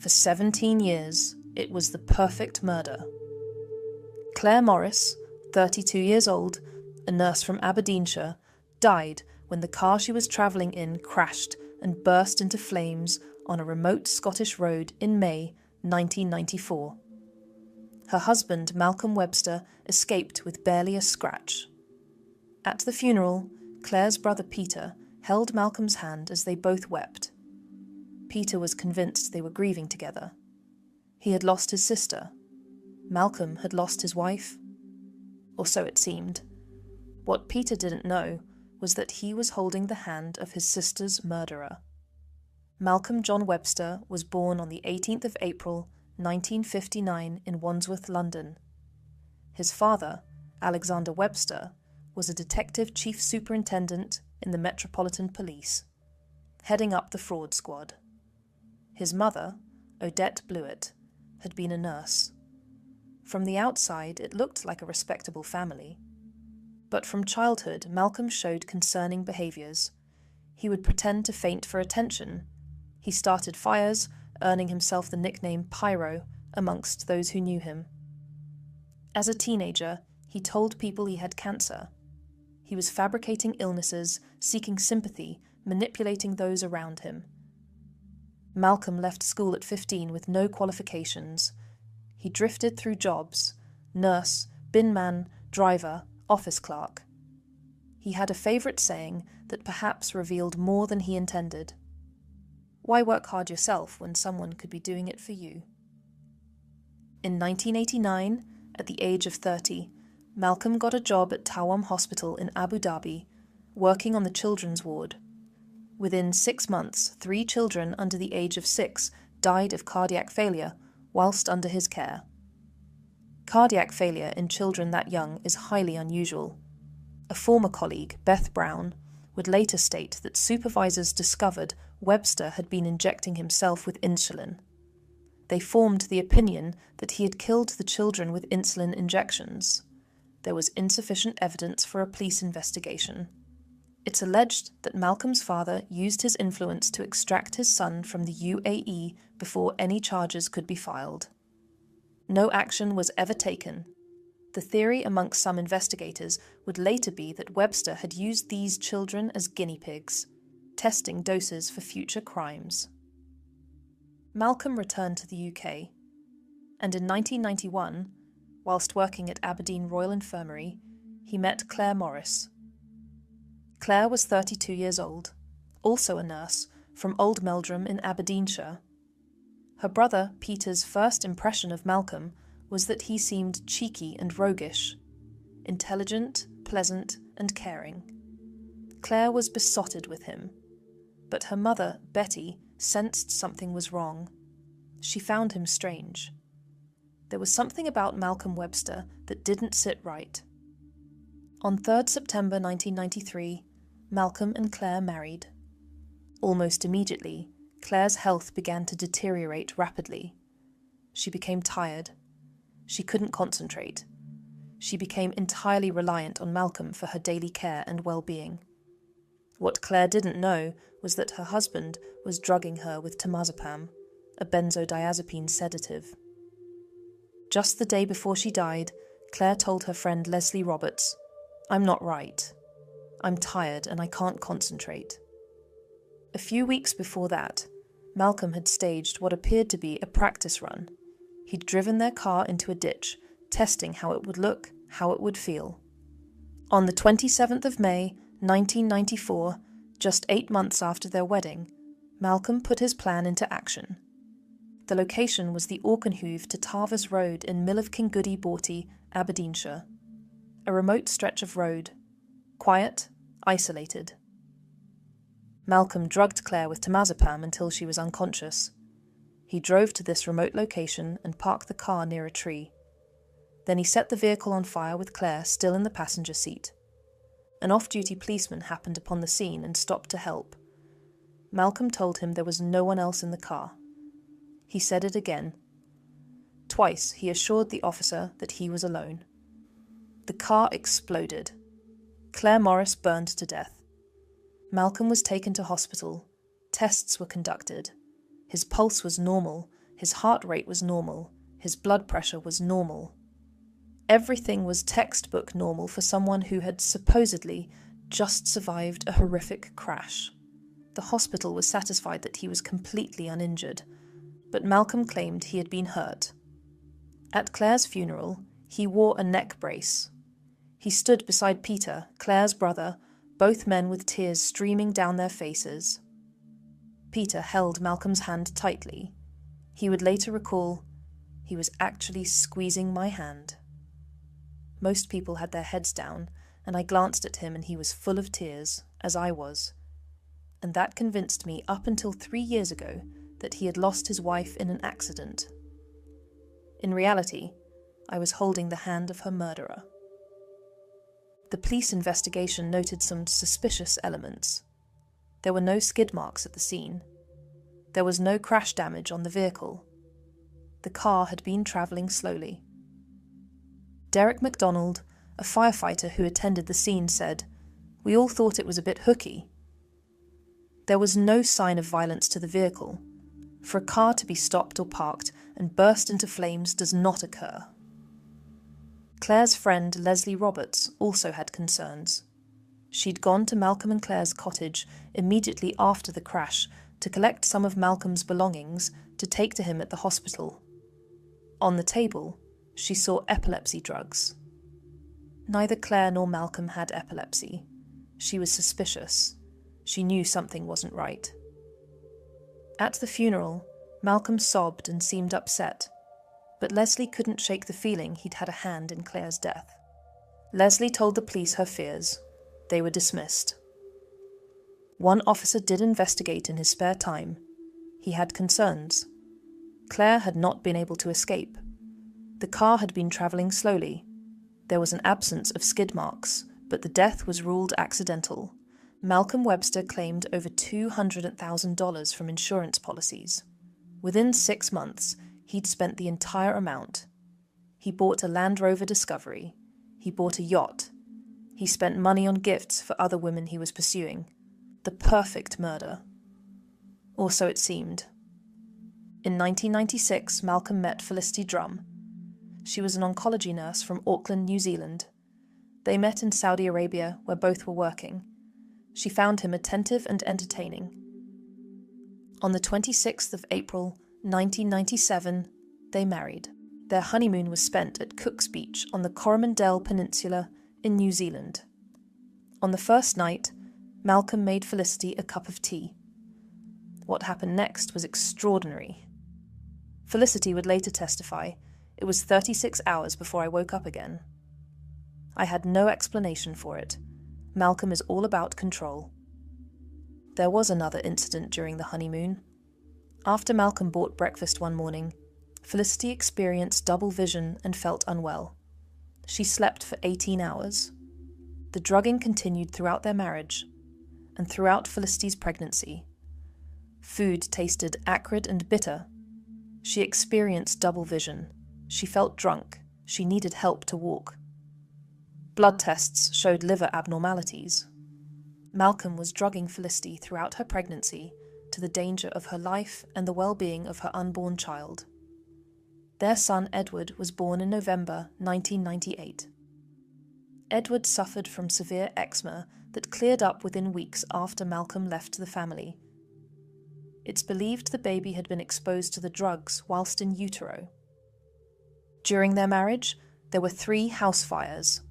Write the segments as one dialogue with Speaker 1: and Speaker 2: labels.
Speaker 1: For 17 years, it was the perfect murder. Claire Morris, 32 years old, a nurse from Aberdeenshire, died when the car she was travelling in crashed and burst into flames on a remote Scottish road in May 1994. Her husband, Malcolm Webster, escaped with barely a scratch. At the funeral, Claire's brother Peter held Malcolm's hand as they both wept. Peter was convinced they were grieving together. He had lost his sister. Malcolm had lost his wife. Or so it seemed. What Peter didn't know was that he was holding the hand of his sister's murderer. Malcolm John Webster was born on the 18th of April, 1959 in Wandsworth, London. His father, Alexander Webster, was a detective chief superintendent in the Metropolitan Police, heading up the fraud squad. His mother, Odette Blewett, had been a nurse. From the outside, it looked like a respectable family. But from childhood, Malcolm showed concerning behaviours. He would pretend to faint for attention. He started fires, earning himself the nickname Pyro amongst those who knew him. As a teenager, he told people he had cancer. He was fabricating illnesses, seeking sympathy, manipulating those around him. Malcolm left school at 15 with no qualifications. He drifted through jobs: nurse, bin man, driver, office clerk. He had a favourite saying that perhaps revealed more than he intended. Why work hard yourself when someone could be doing it for you? In 1989, at the age of 30, Malcolm got a job at Tawam Hospital in Abu Dhabi, working on the children's ward. Within 6 months, 3 children under the age of 6 died of cardiac failure whilst under his care. Cardiac failure in children that young is highly unusual. A former colleague, Beth Brown, would later state that supervisors discovered Webster had been injecting himself with insulin. They formed the opinion that he had killed the children with insulin injections. There was insufficient evidence for a police investigation. It's alleged that Malcolm's father used his influence to extract his son from the UAE before any charges could be filed. No action was ever taken. The theory amongst some investigators would later be that Webster had used these children as guinea pigs, testing doses for future crimes. Malcolm returned to the UK, and in 1991, whilst working at Aberdeen Royal Infirmary, he met Claire Morris. Claire was 32 years old, also a nurse, from Old Meldrum in Aberdeenshire. Her brother Peter's first impression of Malcolm was that he seemed cheeky and roguish, intelligent, pleasant, and caring. Claire was besotted with him, but her mother, Betty, sensed something was wrong. She found him strange. There was something about Malcolm Webster that didn't sit right. On 3rd September 1993, Malcolm and Claire married. Almost immediately, Claire's health began to deteriorate rapidly. She became tired. She couldn't concentrate. She became entirely reliant on Malcolm for her daily care and well-being. What Claire didn't know was that her husband was drugging her with temazepam, a benzodiazepine sedative. Just the day before she died, Claire told her friend Leslie Roberts, "I'm not right. I'm tired and I can't concentrate." A few weeks before that, Malcolm had staged what appeared to be a practice run. He'd driven their car into a ditch, testing how it would look, how it would feel. On the 27th of May, 1994, just 8 months after their wedding, Malcolm put his plan into action. The location was the Auchenhoove to Tarvis Road in Mill of Kingoody Borty, Aberdeenshire. A remote stretch of road. Quiet, isolated. Malcolm drugged Claire with temazepam until she was unconscious. He drove to this remote location and parked the car near a tree. Then he set the vehicle on fire with Claire still in the passenger seat. An off-duty policeman happened upon the scene and stopped to help. Malcolm told him there was no one else in the car. He said it again. Twice he assured the officer that he was alone. The car exploded. Claire Morris burned to death. Malcolm was taken to hospital. Tests were conducted. His pulse was normal, His heart rate was normal. His blood pressure was normal. Everything was textbook normal for someone who had supposedly just survived a horrific crash. The hospital was satisfied that he was completely uninjured, but Malcolm claimed he had been hurt. At Claire's funeral, he wore a neck brace. He stood beside Peter, Claire's brother, both men with tears streaming down their faces. Peter held Malcolm's hand tightly. He would later recall, "He was actually squeezing my hand." Most people had their heads down, and I glanced at him and he was full of tears, as I was. And that convinced me up until 3 years ago that he had lost his wife in an accident. In reality, I was holding the hand of her murderer. The police investigation noted some suspicious elements. There were no skid marks at the scene. There was no crash damage on the vehicle. The car had been travelling slowly. Derek MacDonald, a firefighter who attended the scene, said, "We all thought it was a bit hooky." There was no sign of violence to the vehicle. For a car to be stopped or parked and burst into flames does not occur. Claire's friend Leslie Roberts also had concerns. She'd gone to Malcolm and Claire's cottage immediately after the crash to collect some of Malcolm's belongings to take to him at the hospital. On the table, she saw epilepsy drugs. Neither Claire nor Malcolm had epilepsy. She was suspicious. She knew something wasn't right. At the funeral, Malcolm sobbed and seemed upset, but Leslie couldn't shake the feeling he'd had a hand in Claire's death. Leslie told the police her fears. They were dismissed. One officer did investigate in his spare time. He had concerns. Claire had not been able to escape. The car had been travelling slowly. There was an absence of skid marks, but the death was ruled accidental. Malcolm Webster claimed over $200,000 from insurance policies. Within 6 months, he'd spent the entire amount. He bought a Land Rover Discovery. He bought a yacht. He spent money on gifts for other women he was pursuing. The perfect murder. Or so it seemed. In 1996, Malcolm met Felicity Drum. She was an oncology nurse from Auckland, New Zealand. They met in Saudi Arabia, where both were working. She found him attentive and entertaining. On the 26th of April, 1997, they married. Their honeymoon was spent at Cook's Beach on the Coromandel Peninsula in New Zealand. On the first night, Malcolm made Felicity a cup of tea. What happened next was extraordinary. Felicity would later testify, "It was 36 hours before I woke up again." I had no explanation for it. Malcolm is all about control. There was another incident during the honeymoon. After Malcolm bought breakfast one morning, Felicity experienced double vision and felt unwell. She slept for 18 hours. The drugging continued throughout their marriage and throughout Felicity's pregnancy. Food tasted acrid and bitter. She experienced double vision. She felt drunk. She needed help to walk. Blood tests showed liver abnormalities. Malcolm was drugging Felicity throughout her pregnancy to the danger of her life and the well-being of her unborn child. Their son Edward was born in November 1998. Edward suffered from severe eczema that cleared up within weeks after Malcolm left the family. It's believed the baby had been exposed to the drugs whilst in utero. During their marriage, there were 3 house fires.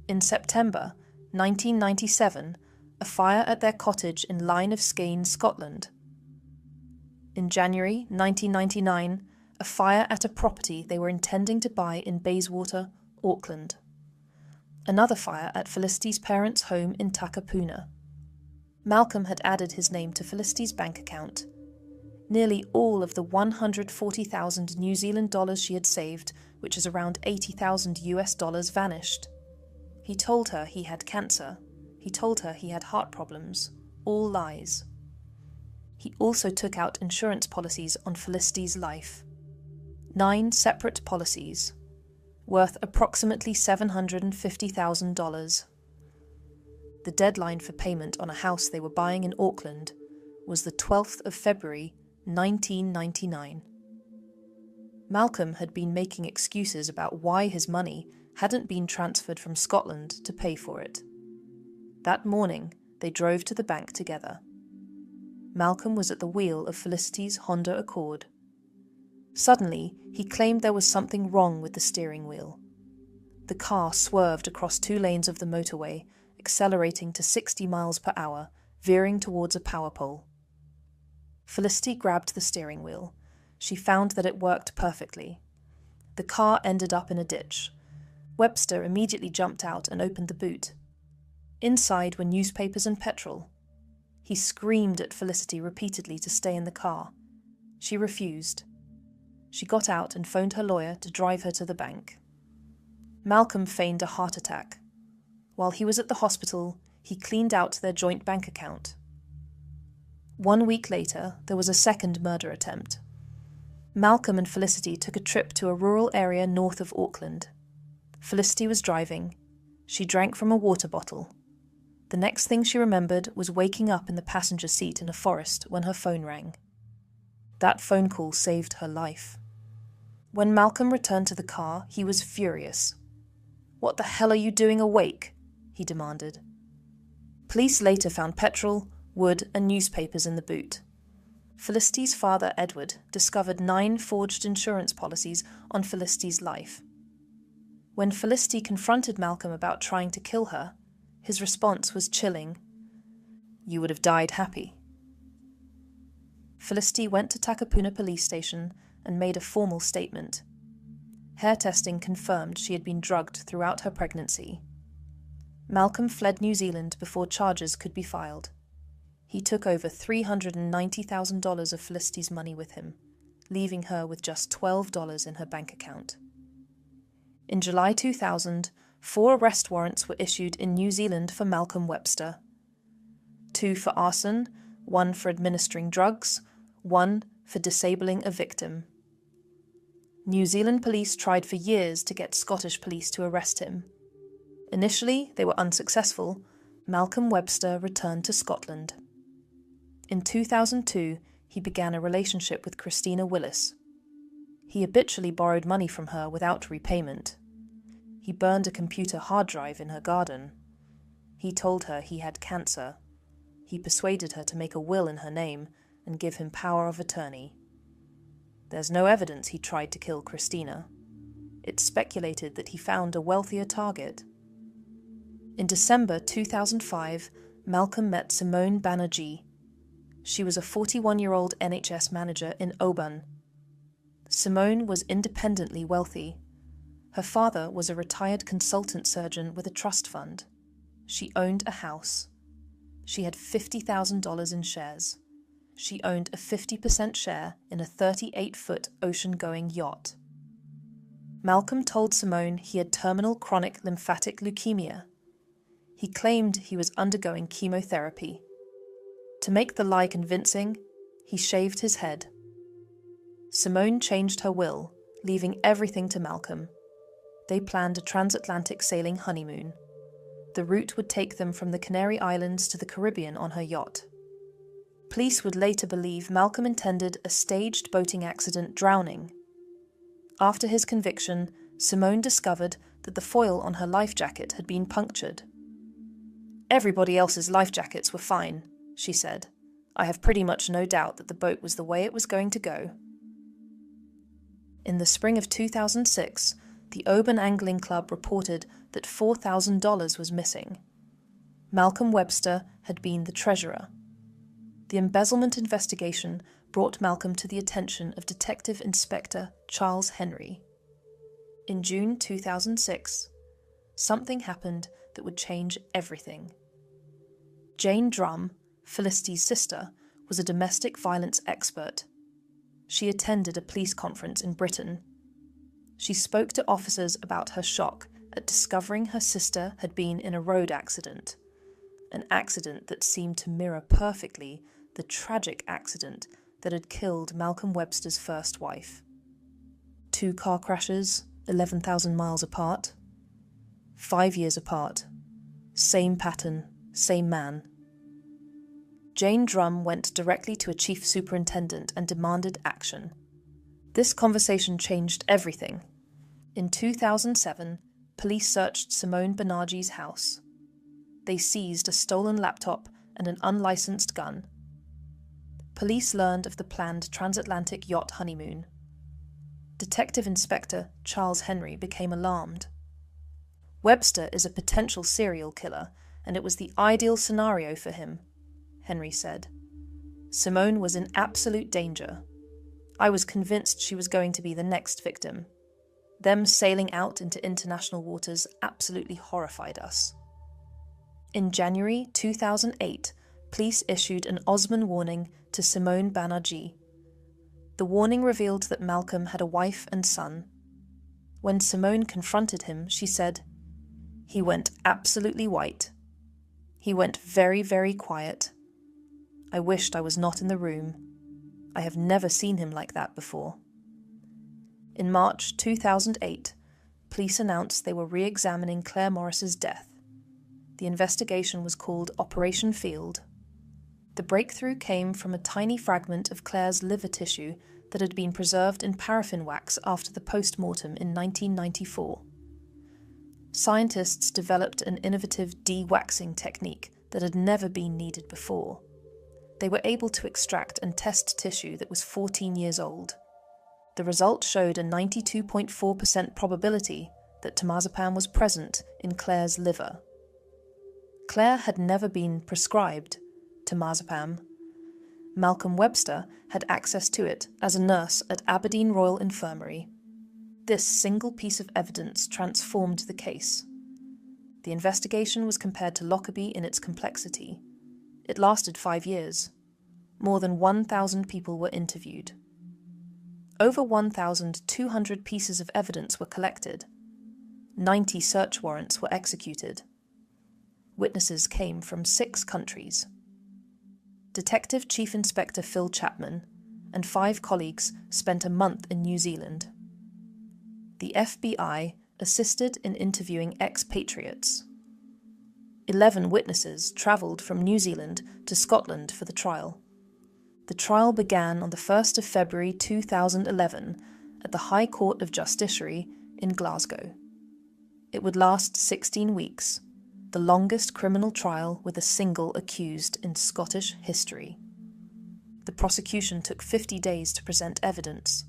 Speaker 1: In September 1997, a fire at their cottage in Line of Skane, Scotland. In January 1999, a fire at a property they were intending to buy in Bayswater, Auckland. Another fire at Felicity's parents' home in Takapuna. Malcolm had added his name to Felicity's bank account. Nearly all of the 140,000 New Zealand dollars she had saved, which is around 80,000 US dollars, vanished. He told her he had cancer. He told her he had heart problems. All lies. He also took out insurance policies on Felicity's life. 9 separate policies, worth approximately $750,000. The deadline for payment on a house they were buying in Auckland was the 12th of February, 1999. Malcolm had been making excuses about why his money hadn't been transferred from Scotland to pay for it. That morning, they drove to the bank together. Malcolm was at the wheel of Felicity's Honda Accord. Suddenly, he claimed there was something wrong with the steering wheel. The car swerved across 2 lanes of the motorway, accelerating to 60 miles per hour, veering towards a power pole. Felicity grabbed the steering wheel. She found that it worked perfectly. The car ended up in a ditch. Webster immediately jumped out and opened the boot. Inside were newspapers and petrol. He screamed at Felicity repeatedly to stay in the car. She refused. She got out and phoned her lawyer to drive her to the bank. Malcolm feigned a heart attack. While he was at the hospital, he cleaned out their joint bank account. 1 week later, there was a second murder attempt. Malcolm and Felicity took a trip to a rural area north of Auckland. Felicity was driving. She drank from a water bottle. The next thing she remembered was waking up in the passenger seat in a forest when her phone rang. That phone call saved her life. When Malcolm returned to the car, he was furious. "What the hell are you doing awake?" he demanded. Police later found petrol, wood, and newspapers in the boot. Felicity's father, Edward, discovered 9 forged insurance policies on Felicity's life. When Felicity confronted Malcolm about trying to kill her, his response was chilling. "You would have died happy." Felicity went to Takapuna police station and made a formal statement. Hair testing confirmed she had been drugged throughout her pregnancy. Malcolm fled New Zealand before charges could be filed. He took over $390,000 of Felicity's money with him, leaving her with just $12 in her bank account. In July 2000, 4 arrest warrants were issued in New Zealand for Malcolm Webster. 2 for arson, 1 for administering drugs, 1 for disabling a victim. New Zealand police tried for years to get Scottish police to arrest him. Initially, they were unsuccessful. Malcolm Webster returned to Scotland. In 2002, he began a relationship with Christina Willis. He habitually borrowed money from her without repayment. He burned a computer hard drive in her garden. He told her he had cancer. He persuaded her to make a will in her name and give him power of attorney. There's no evidence he tried to kill Christina. It's speculated that he found a wealthier target. In December 2005, Malcolm met Simone Banerjee. She was a 41-year-old NHS manager in Oban. Simone was independently wealthy. Her father was a retired consultant surgeon with a trust fund. She owned a house. She had $50,000 in shares. She owned a 50% share in a 38-foot ocean-going yacht. Malcolm told Simone he had terminal chronic lymphatic leukemia. He claimed he was undergoing chemotherapy. To make the lie convincing, he shaved his head. Simone changed her will, leaving everything to Malcolm. They planned a transatlantic sailing honeymoon. The route would take them from the Canary Islands to the Caribbean on her yacht. Police would later believe Malcolm intended a staged boating accident drowning. After his conviction, Simone discovered that the foil on her life jacket had been punctured. "Everybody else's life jackets were fine," she said. "I have pretty much no doubt that the boat was the way it was going to go." In the spring of 2006, the Oban Angling Club reported that $4,000 was missing. Malcolm Webster had been the treasurer. The embezzlement investigation brought Malcolm to the attention of Detective Inspector Charles Henry. In June 2006, something happened that would change everything. Jane Drum, Felicity's sister, was a domestic violence expert. She attended a police conference in Britain. She spoke to officers about her shock at discovering her sister had been in a road accident, an accident that seemed to mirror perfectly the tragic accident that had killed Malcolm Webster's first wife. 2 car crashes, 11,000 miles apart. 5 years apart. Same pattern, same man. Jane Drum went directly to a chief superintendent and demanded action. This conversation changed everything. In 2007, police searched Simone Banerjee's house. They seized a stolen laptop and an unlicensed gun. Police learned of the planned transatlantic yacht honeymoon. Detective Inspector Charles Henry became alarmed. Webster is a potential serial killer, and it was the ideal scenario for him, Henry said. Simone was in absolute danger. I was convinced she was going to be the next victim. Them sailing out into international waters absolutely horrified us. In January 2008, police issued an Osman warning to Simone Banerjee. The warning revealed that Malcolm had a wife and son. When Simone confronted him, she said, "He went absolutely white. He went very, very quiet. I wished I was not in the room. I have never seen him like that before." In March 2008, police announced they were re-examining Claire Morris's death. The investigation was called Operation Field. The breakthrough came from a tiny fragment of Claire's liver tissue that had been preserved in paraffin wax after the post-mortem in 1994. Scientists developed an innovative de-waxing technique that had never been needed before. They were able to extract and test tissue that was 14 years old. The result showed a 92.4% probability that temazepam was present in Claire's liver. Claire had never been prescribed temazepam. Malcolm Webster had access to it as a nurse at Aberdeen Royal Infirmary. This single piece of evidence transformed the case. The investigation was compared to Lockerbie in its complexity. It lasted 5 years. More than 1,000 people were interviewed. Over 1,200 pieces of evidence were collected. 90 search warrants were executed. Witnesses came from 6 countries. Detective Chief Inspector Phil Chapman and 5 colleagues spent a month in New Zealand. The FBI assisted in interviewing expatriates. 11 witnesses travelled from New Zealand to Scotland for the trial. The trial began on the 1st of February 2011 at the High Court of Justiciary in Glasgow. It would last 16 weeks, the longest criminal trial with a single accused in Scottish history. The prosecution took 50 days to present evidence.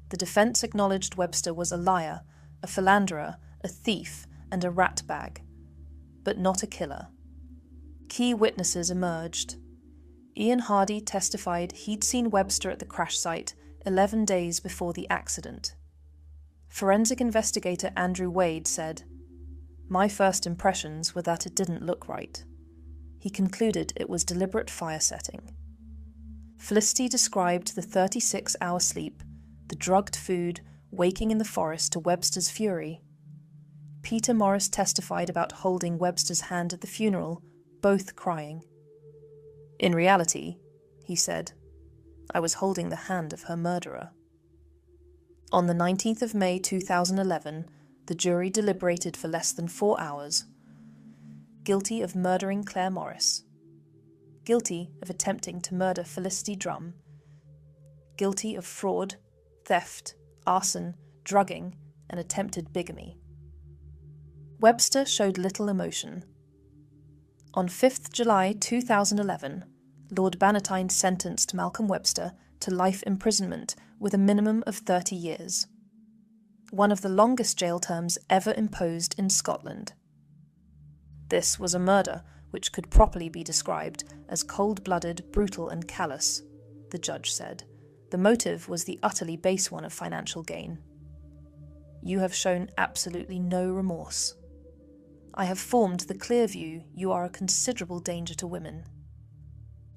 Speaker 1: The defence acknowledged Webster was a liar, a philanderer, a thief, and a ratbag, but not a killer. Key witnesses emerged. Ian Hardy testified he'd seen Webster at the crash site 11 days before the accident. Forensic investigator Andrew Wade said, "My first impressions were that it didn't look right." He concluded it was deliberate fire setting. Felicity described the 36-hour sleep, the drugged food, waking in the forest to Webster's fury. Peter Morris testified about holding Webster's hand at the funeral, both crying. "In reality," he said, "I was holding the hand of her murderer." On the 19th of May 2011, the jury deliberated for less than 4 hours. Guilty of murdering Claire Morris. Guilty of attempting to murder Felicity Drum. Guilty of fraud, theft, arson, drugging, and attempted bigamy. Webster showed little emotion. On 5th July 2011, Lord Bannatyne sentenced Malcolm Webster to life imprisonment with a minimum of 30 years. One of the longest jail terms ever imposed in Scotland. This was a murder which could properly be described as cold-blooded, brutal and callous, the judge said. The motive was the utterly base one of financial gain. "You have shown absolutely no remorse. I have formed the clear view you are a considerable danger to women."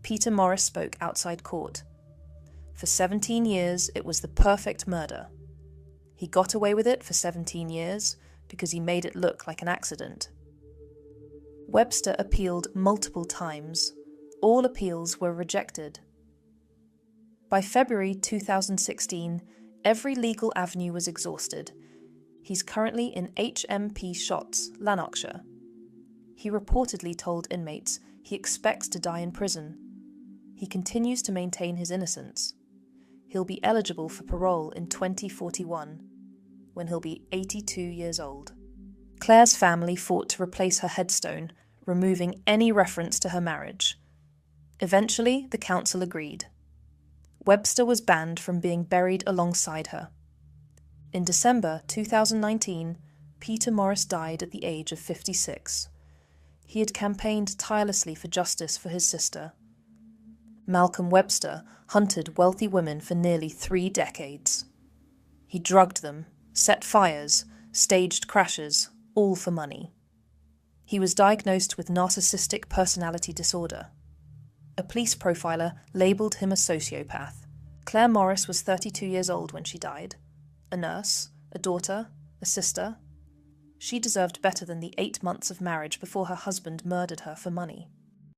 Speaker 1: Peter Morris spoke outside court. For 17 years, it was the perfect murder. He got away with it for 17 years because he made it look like an accident. Webster appealed multiple times. All appeals were rejected. By February 2016, every legal avenue was exhausted. He's currently in HMP Shotts, Lanarkshire. He reportedly told inmates he expects to die in prison. He continues to maintain his innocence. he'll be eligible for parole in 2041, when he'll be 82 years old. Claire's family fought to replace her headstone, removing any reference to her marriage. Eventually, the council agreed. Webster was banned from being buried alongside her. In December 2019, Peter Morris died at the age of 56. He had campaigned tirelessly for justice for his sister. Malcolm Webster hunted wealthy women for nearly 3 decades. He drugged them, set fires, staged crashes, all for money. He was diagnosed with narcissistic personality disorder. A police profiler labelled him a sociopath. Claire Morris was 32 years old when she died. A nurse, a daughter, a sister. She deserved better than the 8 months of marriage before her husband murdered her for money.